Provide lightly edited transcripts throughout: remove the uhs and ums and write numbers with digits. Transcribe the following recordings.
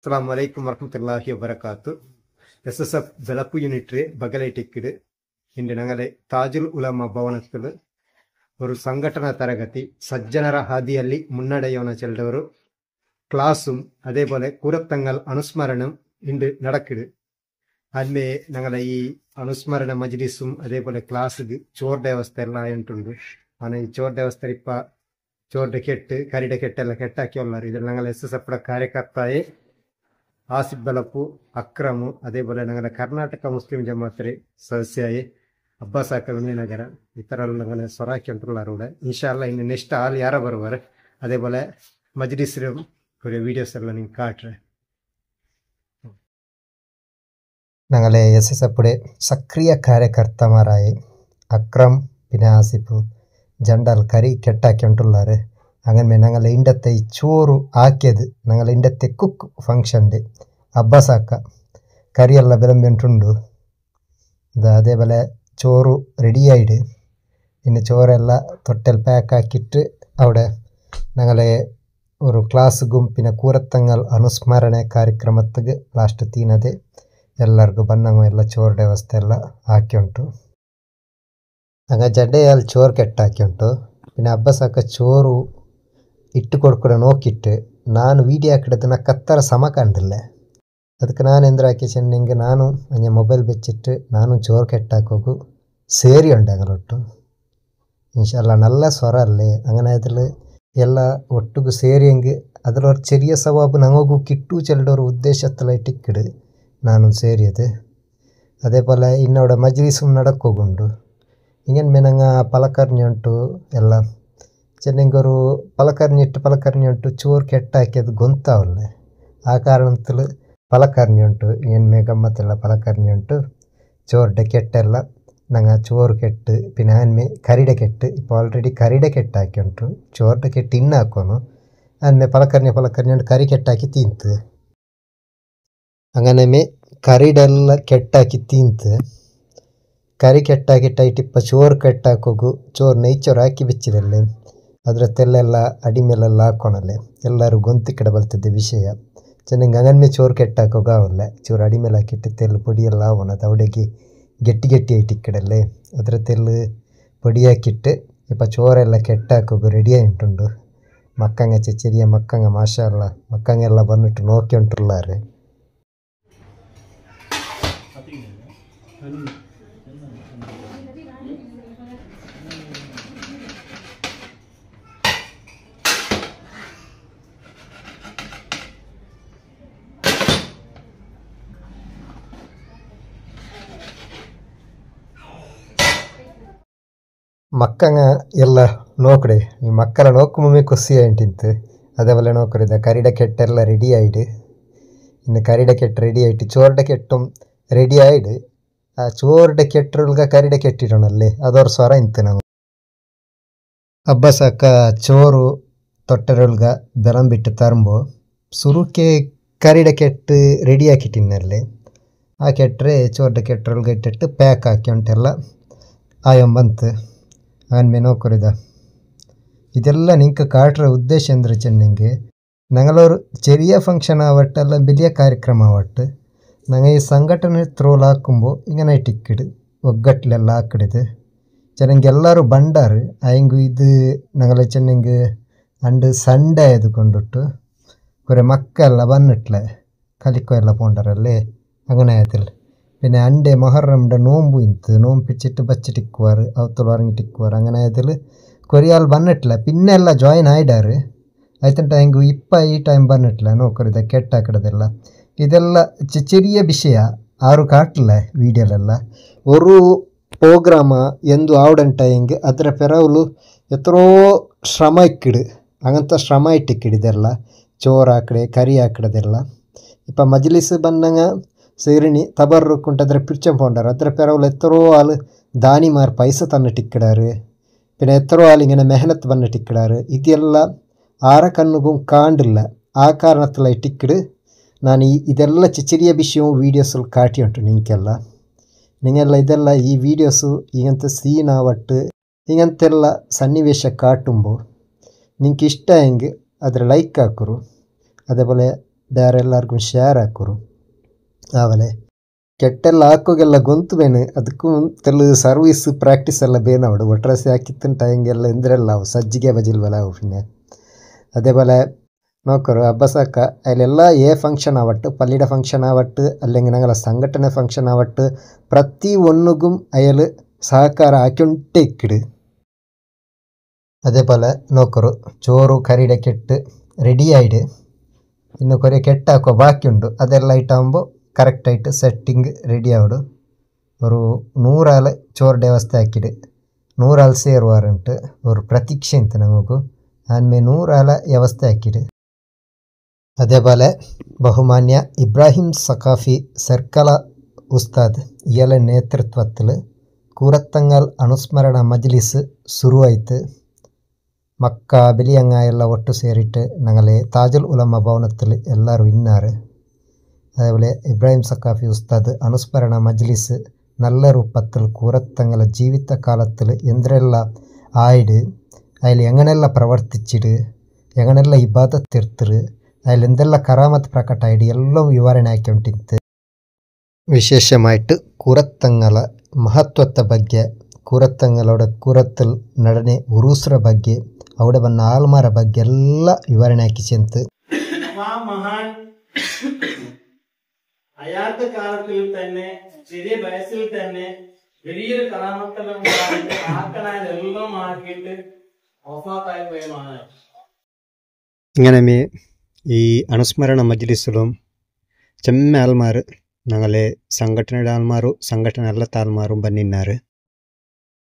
ಅಸ್ಸಲಾಮು ಅಲೈಕುಂ ವರಹಮತುಲ್ಲಾಹಿ ವಬರಕಾತು. SSF Belapu unit பகலைட்டிக்குடு இன்று நாங்களே தாஜுல் உலமா ಭವನದಲ್ಲಿ ஒரு ಸಂಘಟನಾ ತರಗತಿ ಸಜ್ಜನರ ಹಾದಿಯಲ್ಲಿ ಮುನ್ನಡೆಯೋಣ ಚೆಲ್ಲವರು ಕ್ಲಾസുம் അതേപോലെ കൂരത്തങ്ങൾ അനുസ്മരണം ഇன்று നടക്കുது. അതിന്മേ ഞങ്ങളെ ഈ അനുസ്മരണ മജ്ലിസും അതേപോലെ ക്ലാസ്സിಗೆ ചോറിന്റെ ಅವಸ್ಥೆ ಎಲ್ಲ ಉಂಟುಂಡು. ನಾನು ಈ ചോറിന്റെ ಅವಸ್ಥೆ ಇಪ್ಪ ചോറിന്റെ ಕೆಟ್ಟು ಕರಿಡೆ ಕೆಟ್ಟೆಲ್ಲ ಕೆಟ್ಟಾಕಿ ಉಳ್ಳಾರು. ಇದ್ರಲ್ಲಿ ഞങ്ങൾ SSF ಕಾರ್ಯಕರ್ತಾಯೇ ಆಸಿಫ್ ಬೆಳಪು ಅಕ್ರಮು അതേപോലെ ഞങ്ങളുടെ ಕರ್ನಾಟಕ ಮುಸ್ಲಿಂ ಜಮಾತ್ರೆ ಸದಸ್ಯಾಯೇ ಅಬ್ಬಾಸಾಕ ವಿನಯನಗರ ಈ ಥರ ಎಲ್ಲ ഞങ്ങളെ സ്വറാക്കി ಉಂಟುಳ್ಳಾರು ಕೂಡ. ಇನ್ಶಾಲ್ಲ ಇನ್ನು ನೆಕ್ಸ್ಟ್ ಆಲ್ ಯಾರ ಬರುವಾರೆ അതേപോലെ മജ്ലിസിൽ ഒരു വീഡിയോസ് എല്ലാം നിങ്ങൾ കാട്ടെ. ഞങ്ങളെ SSFയുടെ സക്രിയ കാര്യകർത്തമാരായ അക്രം പിന്നെ ആസിഫ് ജണ്ടാൽ കരി കെട്ടാക്കി ഉണ്ടുള്ളാറ്. അങ്ങനെ ഞങ്ങളെ ഇണ്ടത്തെ ഈ ചോറ് ആക്കിയത് ഞങ്ങളെ ഇണ്ടത്തെ കുക്ക് ഫങ്ഷൻ്റെ അബ്ബാസാക്ക കറിയെല്ലാം വിളമ്പിട്ടുണ്ട്. അതേപോലെ ചോറ് റെഡിയായിട്ട് ഇന്ന് ചോറെല്ലാം തൊട്ടൽ പാക്കാക്കിയിട്ട് അവിടെ ഞങ്ങളെ ഒരു ക്ലാസ്സും പിന്നെ കൂരത്തങ്ങൾ അനുസ്മരണ ಕಾರ್ಯಕ್ರಮಕ್ಕೆ ಲಾಸ್ಟ್ ತೀನದೆ ಎಲ್ಲರಿಗೂ ಬನ್ನಂಗ ಎಲ್ಲ ಚೋರ್ ವ್ಯವಸ್ಥೆ ಎಲ್ಲ ಹಾಕಿ ಉಂಟು. ಹಂಗೆ ಜಡ್ಡೆಯಲ್ಲಿ ಚೋರು ಕೆಟ್ಟಾಕಿ ಉಂಟು. പിന്നെ ಅಬ್ಬಸಾಕ ಚೋರು ಇಟ್ಟು ಕೊಡ್ಕೊಡ ನೋಕಿಟ್ಟು ನಾನು ವೀಡಿಯೋ ಹಾಕಿಡೋದು ನಾ ಕತ್ತರ ಸಮ ಕಂಡಿಲ್ಲ. ಅದಕ್ಕೆ ನಾನು ಎಂದ್ರೆ ಹಾಕಿ ಚೆನ್ನಿಂಗೆ ನಾನು ಹಂಗೆ ಮೊಬೈಲ್ ಬೆಚ್ಚಿಟ್ಟು ನಾನು ಚೋರು ಕೆಟ್ಟಾಕೋಗು ಸೇರಿ ಉಂಟು അങ്ങനൊಟ್ಟು. ഇൻഷാല്ല നല്ല സ്വര അല്ലേ അങ്ങനെ അതിൽ ಎಲ್ಲ ಒಟ್ಟಿಗೂ ಸೇರಿ ಹಂಗೆ അതിലൊരു ചെറിയ സവാബ് ഞങ്ങൾക്കു കിട്ടു ചെല്ലുടെ ഒരു ഉദ്ദേശത്തിലായിട്ട് ഇക്കിട് ನಾನು ಸೇರಿയത്. അതേപോലെ ಇನ್ನവിടെ ಮಜ್ಲಿസും നടക്കുന്നുണ്ട്. ഇങ്ങനെ മെനങ്ങ പലക്കറിഞ്ഞ ಉಂಟು ಎಲ್ಲ ಚೆನ್ನಂಗೆ ಪಲಕರ್ഞ്ഞി ಉಂಟು ಚೋರು ಕೆಟ್ಟಾಕಿയത് ಗೊಂತಾವಲ್ಲ. ಆ ಕಾರಣത്തിൽ ಪಲಕರ್ഞ്ഞി ಉಂಟು ಏನು ಗಮ್ಮತ್ತೆಲ್ಲ ಪಲಕರ್ഞ്ഞി ಉಂಟು. ചോറിൻ്റെ ಕೆಟ್ಟೆಲ್ಲ ഞങ്ങൾ ചോറ് ಕೆಟ್ಟು പിന്നെ അതിന്മേ കറിയുടെ ಕೆಟ್ಟು ഇപ്പോൾ ಆಲ್ರೆಡಿ ಕರಿಡೆ ಕೆಟ್ಟಾಕಿ ಉಂಟು. ചോറിൻ്റെ ಕೆಟ್ಟು ಇನ್ನಾಕೋನು അതിന്മേ പലക്കറിഞ്ഞ കറി ಕೆಟ್ಟಾಕಿ ತಿಂತು. അങ്ങനെ ಕರಿಡೆಲ್ಲ ಕೆಟ್ಟಾಕಿ ತಿಂತು. ಕರಿ ಕೆಟ್ಟಾಕಿಟ್ಟಾയിട്ട് ಇಪ್ಪ ചോറ് ಕೆಟ್ಟಾಕೋಗು ചോറ് നെയ്ച്ചോറ് ಹಾಕಿ ಬೆಚ್ಚಿದಲ್ಲೇ ಅದರ ತೆಲ್ಲೆಲ್ಲ ಅಡಿಮೇಲೆಲ್ಲ ಹಾಕೋಣಲ್ಲೇ ಎಲ್ಲರೂ ಗೊಂತಿ ಕಡೆ ಬರ್ತದೆ ವಿಷಯ. ಚೆನ್ನಾಗಿ ಅಂಗನ್ಮೇ ಚೋರು ಕೆಟ್ಟಾಕೋಗಾವಲ್ಲ. ಚೋರು ಅಡಿಮೇಲೆ ಹಾಕಿಟ್ಟು ತೆಲ್ಲು ಪೊಡಿಯೆಲ್ಲ ಆವಣ ಅದು ಅವಡೆಗೆ ಗಟ್ಟಿ ಆಯ್ತು ಇಕ್ಕಡಲ್ಲೇ ಅದರ ತೆಲ್ಲು പൊടി ಹಾಕಿಟ್ಟು ಇಪ್ಪ ചോರೆಲ್ಲ ಕೆಟ್ಟಾಕೋಗು ರೆಡಿ ಆಯ್ತುಂಡು. ಮಕ್ಕಂಗೆ ಚೆರಿಯ ಮಕ್ಕಂಗೆ ಮಾಷಾಲ್ಲ ಮಕ್ಕಂಗೆಲ್ಲ ಬಂದಿಟ್ಟು ನೋಕಿ ಉಂಟುಳ್ಳಾರೆ. ಮಕ್ಕಂಗ ಎಲ್ಲ ನೋಕಡೆ ಈ ಮಕ್ಕಳ ನೋಕುಮ್ಮೆ ಖುಷಿ ಆಯ್ತಿಂತು. അതേപോലെ നോക്കരുത് കറിയുടെ കെട്ടെല്ലാം റെഡി ആയിട്ട് ഇന്ന് കറിയുടെ കെട്ട് റെഡി ആയിട്ട് ചോറിൻ്റെ കെട്ടും റെഡി ആയിട്ട് ആ ചോറിൻ്റെ കെട്ടുക കറിയുടെ കെട്ടിടണല്ലേ ಅದರ ಸ್ವರ ಇಂತು ನಾವು ಅಬ್ಬಸಾಕ ಚೋರು ತೊಟ್ಟರೊಳ್ಗ ಬೆಲಂಬಿಟ್ಟು ತರುಂಬೋ ಸುರುಕೆ ಕರಿಡೆ ಕೆಟ್ಟು ರೆಡಿ ಹಾಕಿಟ್ಟಿನಲ್ಲೇ ಆ ಕೆಟ್ಟರೆ ಚೋರಿൻ്റെ ಕೆಟ್ಟರೊಳ್ಗ ಇಟ್ಟಿಟ್ಟು ಪ್ಯಾಕ್ ಹಾಕಿ ಉಂಟೆಲ್ಲ ಆಯಂಬಂತು. അങ്ങനെ നോക്കരുത് ഇതെല്ലാം നിങ്ങൾക്ക് കാട്ടുന്ന ഉദ്ദേശം എന്താ ചെന്നെങ്കിൽ ഞങ്ങളൊരു ചെറിയ ഫംഗ്ഷൻ ആവട്ടെ അല്ല വലിയ ಕಾರ್ಯಕ್ರಮ ആവട്ടെ ഞങ്ങൾ ഈ സംഘടന ത്രോലാക്കുമ്പോൾ ഇങ്ങനെ ടിക്കറ്റ് ಒಗ್ಗಟ್ಟಿಲೆಲ್ಲ ಹಾಕಿಡಿದು ಚೆನ್ನಂಗೆ ಎಲ್ಲರೂ ಬಂಡಾರು ಆಯಂಗು ಇದು ഞങ്ങളെ ಚೆನ್ನಂಗೆ ಅಂಡು ಸಂಡೇ ಆಯ್ದುಕೊಂಡಿಟ್ಟು കുറേ മക്കളെല്ല വന്നിട്ടില്ല കളിക്കോ ಎಲ್ಲ പോണ്ടറല്ലേ അങ്ങനെ ആയതില്ല. പിന്നെ അണ്ടേ മൊഹറമിൻ്റെ നോമ്പ് ഇൻത്ത് നോമ്പിച്ചിട്ട് ബച്ചിട്ടിക്കുവാറ് അവത്തുള്ള ഇറങ്ങിട്ടിക്കുവാറ് അങ്ങനെ അതിൽ കുറേ ആൾ വന്നിട്ടില്ല. പിന്നെ ಎಲ್ಲ ಜಾಯಿನ್ ആയിടാറ് ಆಯ್ತಂಟ ಹೆಂಗೆ ಇಪ್ಪ ಈ ಟೈಮ್ ಬಂದಿട്ടിಲ್ಲ ನೋಕರಿದ ಕೆಟ್ಟಾಕಿಡೋದೆಲ್ಲ ಇದೆಲ್ಲ ചെറിയ ವಿಷಯ ಆರು ಕಾಟಿಲ್ಲ ವೀಡಿಯೋಲೆಲ್ಲ ഒരു ಪ್ರೋಗ್ರಾಮ ಎಂದು ಆವಡಂಟ ಹೆಂಗೆ ಅದರ ಪೆರವಲು ಎತ್ತರೋ ಶ್ರಮ ಇಕ್ಕಿಡು ಹಂಗಂತ ಶ್ರಮ ಇಟ್ಟಿಕ್ಕಿಡು ಇದೆಲ್ಲ ಚೋರು ಹಾಕಡೆ ಕರಿ ಹಾಕಿಡೋದೆಲ್ಲ ಇಪ್ಪ ಮಜ್ಲಿಸ್ ಬಂದಂಗ ಸೇರಿಣಿ ತಬರ್ರುಕ್ಕುಂಟದ್ರ ಪಿರ್ಚಂ പോണ്ടാറ് അത്ര പെരവൽ എത്രയോ ആൾ ദാനിമാർ പൈസ തന്നിട്ടിക്കിടാറ് പിന്നെ എത്രയോ ആൾ ഇങ്ങനെ മെഹനത്ത് വന്നിട്ടിക്കിടാറ് ഇതെല്ലാം ആര കണ്ണുകും കാണ്ടില്ല. ആ കാരണത്തിലായി ടിക്കറ്റ് ನಾನು ಇದೆಲ್ಲ ചെറിയ ವಿಷಯವು ವೀಡಿಯೋಸಲ್ಲಿ ಕಾಟಿ ಉಂಟು ನಿಂಗೆಲ್ಲ ನಿಂಗೆಲ್ಲ ಇದೆಲ್ಲ ಈ ವೀಡಿಯೋಸು ಈಗಂತ ಸೀನ್ ಆವಟ್ಟು ಈಗಂತೆಲ್ಲ ಸನ್ನಿವೇಶ ಕಾಟುಂಬೋ ನಿಂಗೆ ಇಷ್ಟ ಹೆಂಗೆ ಅದರ ಲೈಕ್ ಹಾಕರು. അതേപോലെ ಬೇರೆ ಎಲ್ಲರಿಗೂ ಶೇರ್ ಹಾಕೋರು ಆವಲೆ ಕೆಟ್ಟೆಲ್ಲ ಹಾಕೋಗೆಲ್ಲ ಗೊಂತು ಬೇನೆ ಅದಕ್ಕೂ ತೆಲು ಸರ್ವೀಸ್ ಪ್ರಾಕ್ಟೀಸ್ ಎಲ್ಲ ಬೇನವಡು ಒಟ್ರಾಸಿ ಹಾಕಿತ್ತಂಟ ಹಿಂಗೆಲ್ಲ ಎಂದ್ರೆಲ್ಲ ಅವು ಸಜ್ಜಿಗೆ ಬಜಿಲ್ವಲ್ಲ ಅವು ಪಿನ್ನೆ അതേപോലെ നോക്കറു അബ്ബസാക്ക അതിലെല്ലാ ഫംഗ്ഷൻ ആവട്ടെ പള്ളിയുടെ ഫംഗ്ഷൻ ആവട്ടെ അല്ലെങ്കിൽ ഞങ്ങളെ സംഘടന ഫംഗ്ഷൻ ആവട്ടെ പ്രതി ഒന്നുകും അയാൾ സഹಕಾರ ആക്കിക്കൊണ്ടേ ഇക്കിട് അതേപോലെ നോക്കറു ചോറ് കറിയുടെ കെട്ട് റെഡി ആയിട്ട് ಇನ್ನು കുറേ ಕೆಟ್ಟಾಕೋ ಬಾಕಿ ಉಂಟು ಅದೆಲ್ಲ ಇಟ್ಟಾകുമ്പോൾ ಕರೆಕ್ಟಾയിട്ട് ಸೆಟ್ಟಿಂಗ್ ರೆಡಿ ಆವಡು ഒരു 100 ആൾ ചോറുടെ വ്യവസ്ഥ ആക്കിയിട്ട് 100 ആൾ ಸೇರುವಾರುಂಟು ഒരു പ്രതീക്ഷ ഉണ്ട് നമുക്ക് ആൻമേ 100 ആളെ വ്യവസ്ഥ ആക്കിയിട്ട് അതേപോലെ ബഹുമാന്യ ഇബ്രാഹിം സഖാഫി സർക്കല ഉസ്താദ് ഇയാളുടെ നേതൃത്വത്തിൽ കൂറത്തങ്ങൽ അനുസ്മരണ മജ്ലിസ് ಶುರುವಾಯಿತು ಮಕ್ಕ ಬಿಲಿಯಂಗ ಎಲ್ಲ ಒಟ್ಟು ಸೇರಿಟ್ಟು ഞങ്ങളെ താജുൽ ഉലമ ഭവനത്തിൽ എല്ലാവരും ഇന്നാറ് അതേപോലെ ഇബ്രാഹിം സഖാഫി ഉസ്താദ് അനുസ്മരണ മജ്ലിസ് നല്ല രൂപത്തിൽ കൂറത്തങ്ങളെ ജീവിതകാലത്തിൽ എന്തെല്ലാം ആയിട് അതിൽ എങ്ങനെയെല്ലാം പ്രവർത്തിച്ചിട്ട് എങ്ങനെയെല്ലാം ഇബാദത്ത് എടുത്തിട്ട് അതിലെന്തെല്ലാം കറാമത്ത് പ്രകടമായിട്ട് എല്ലാം വിവരണ ആക്കിക്കൊണ്ടിരുന്നത് വിശേഷമായിട്ട് കൂറത്തങ്ങള ಮಹತ್ವದ ಬಗ್ಗೆ ಕೂರತ್ತಂಗಳೋಡ ಕೂರತ್ತಲ್ ನಡನೆ ಉರುಸ್ರ ಬಗ್ಗೆ അവിടെ വന്ന ആൾമാരെ ಬಗ್ಗೆ ಎಲ್ಲ വിവരണ ആക്കിച്ചെന്ത് മഹാൻ അയാത്ത കാലത്തിൽ തന്നെ ചെറിയ വയസ്സിൽ തന്നെ വലിയൊരു കറാമത്തെല്ലാം ആക്കണായതെല്ലാം ആക്കിയിട്ട് വഫാത്തായ പോയമാണ്. ഇങ്ങനെ ഈ അനുസ്മരണ മജ്ലിസിലും ചെമ്മ ആൾമാർ ഞങ്ങളെ സംഘടനയുടെ ആൾമാരും സംഘടന അല്ലാത്ത ആൾമാരും ബന്നിന്നാറ്.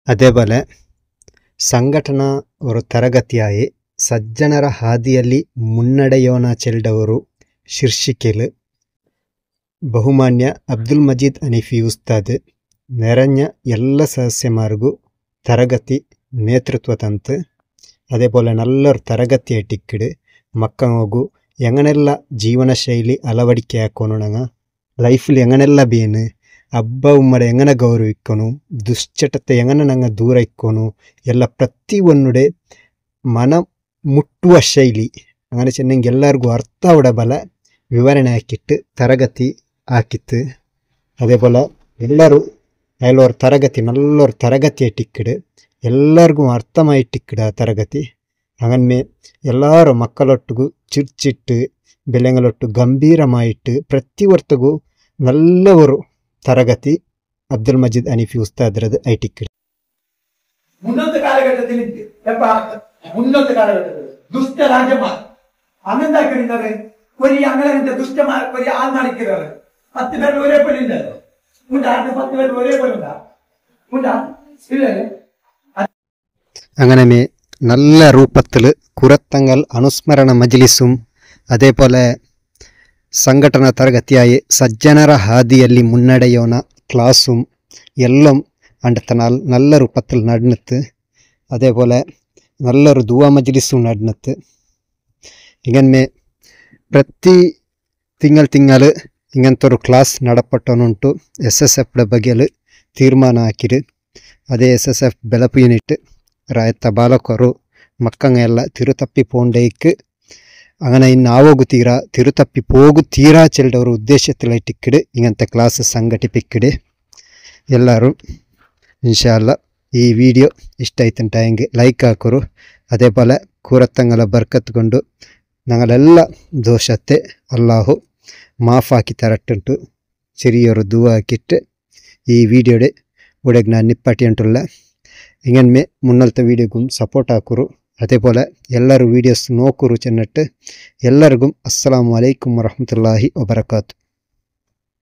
അതേപോലെ ಸಂಘಟನ ഒരു ತರಗತಿಯಾಗಿ ಸಜ್ಜನರ ಹಾದಿಯಲ್ಲಿ ಮುನ್ನಡೆಯೋಣ ಚೆಲ್ಡವರು ಶೀರ್ಷಿಕೆಲು ಬಹುಮಾನ್ಯ ಅಬ್ದುಲ್ ಮಜೀದ್ ಹನೀಫಿ ಉಸ್ತಾದ್ ನೆರഞ്ഞ ಎಲ್ಲ ಸದಸ್ಯಮಾರಿಗೂ ತರಗತಿ ನೇತೃತ್ವ ತಂತು. അതേപോലെ നല്ലൊരു തരഗതിയായിട്ടിക്കിട് മക്കങ്ങോಗು എങ്ങനെല്ല ಜೀವನ ಶೈಲಿ ಅಳವಡಿಕೆ ಹಾಕೋಣ ಲೈಫಲ್ಲಿ ಎങ്ങನೆಲ್ಲ ಬೇನು ಹಬ್ಬ ಉಮ್ಮಡೆ ಎಂಗನೆ ಗೌರವಿಕ್ಕನು ದುಶ್ಚಟತೆ ಎಂಗನೆ ನಂಗೆ ದೂರ ಇಕ್ಕೋನು ಎಲ್ಲ ಪ್ರತಿಯೊಂದುಡೆ ಮನ ಮುಟ್ಟುವ ಶೈಲಿ അങ്ങനെ ചെന്നെങ്കിൽ ಎಲ್ಲರಿಗೂ ಅರ್ಥ ಅವಡ ಬಲ ವಿವರಣೆ ಹಾಕಿಟ್ಟು ತರಗತಿ ಹಾಕಿತ್ತು. അതേപോലെ ಎಲ್ಲರೂ അതിലൊരു തരഗತಿ നല്ലൊരു തരಗತಿയായിട്ടിക്കിട് ಎಲ್ಲರಿಗೂ ಅರ್ಥಮಾಯಿಟ್ಟಿಕ್ಕಿಡ ಆ ತರಗತಿ അങ്ങനെ ಎಲ್ಲರೂ ಮಕ್ಕಳೊಟ್ಟಿಗೂ ಚಿರ್ಚಿಟ್ಟು ಬೆಲೆಗಳೊಟ್ಟು ಗಂಭೀರಮಾಯಿಟ್ಟು ಪ್ರತಿಯೊರ್ತಿಗೂ നല്ല ഒരു തരഗതി അബ്ദുൽ മജീദ് ഹനീഫി ഉസ്താദ്രത് ഐറ്റിക്കിട്. മുന്നത്തെ കാലഘട്ടത്തിൽ ദുഷ്ടരാജന്മാർ അന്നെന്താക്കിയിരുന്നത് ഒരു അങ്ങനെ ദുഷ്ടമാർ ഒരു ആൾ നടക്കുന്നത് 10 പേർ ഒരേപോലെ ഉണ്ടല്ലോ ഉണ്ടാ 10 പേർ ഒരേപോലെ ഉണ്ടാ ഇല്ലല്ലേ. അങ്ങനെ നല്ല രൂപത്തിൽ കൂറത്തങ്ങൽ അനുസ്മരണ മജ്ലിസും അതേപോലെ സംഘടന തരಗತಿಯಾಗಿ സജ്ജനರ ಹಾದಿಯಲ್ಲಿ ಮುನ್ನಡೆಯೋಣ ക്ലാസും എല്ലാം അണ്ടത്തനാൽ നല്ല രൂപത്തിൽ നടന്നിട്ട് അതേപോലെ നല്ലൊരു ദുആ മജ്ലിസും നടന്നിട്ട് ഇങ്ങനെ ಪ್ರತಿ ತಿಂಗಳು ഇങ്ങനത്തെ ഒരു ക്ലാസ് നടപ്പെട്ടോന്നുಂಟು. SSFയുടെ ಬಗೆಯಲ್ಲಿ ತೀರ್ಮಾನ ಹಾಕಿರು. ಅದೇ SSF ಬೆಳಪು ಯೂನಿಟ್ ರಾಯತ್ತ ಬಾಲಕರು ಮಕ್ಕಂಗ ಎಲ್ಲ ತಿರುತಪ್ಪಿ ಪೋಂಡೇക്ക് അങ്ങനെ ഇന്നാവോകുതീരാ തിരുത്തപ്പി പോകുതീരാ ചെല്ലുടെ ഒരു ഉദ്ദേശത്തിലായിട്ടിക്കിട് ഇങ്ങനത്തെ ക്ലാസ് സംഘടിപ്പിക്കിട്. എല്ലാവരും ഇൻഷാ അല്ലാ ഈ വീഡിയോ ഇഷ്ടമായിട്ടുണ്ടായെങ്കിൽ ലൈക്ക് ಹಾಕೋರು. അതേപോലെ കൂറത്തങ്ങള ബർക്കത്ത് കൊണ്ട് ഞങ്ങളെല്ല ദോഷത്തെ അല്ലാഹു മാഫാക്കി തരട്ടുಂಟು. ചെറിയൊരു ദുആ ആക്കിയിട്ട് ഈ വീഡിയോയുടെ ഇവിടെ ഞാൻ നിപ്പാട്ടിയിട്ടുള്ള ഇങ്ങനെ മുന്നത്തെ വീഡിയോക്കും സപ്പോർട്ട് ಹಾಕೋರು. അതേപോലെ എല്ലാവരും വീഡിയോസ് നോക്കൂ ചെന്നിട്ട് എല്ലാവർക്കും അസ്സലാമു അലൈക്കും വറഹ്മത്തുള്ളാഹി വബറകാതുഹു.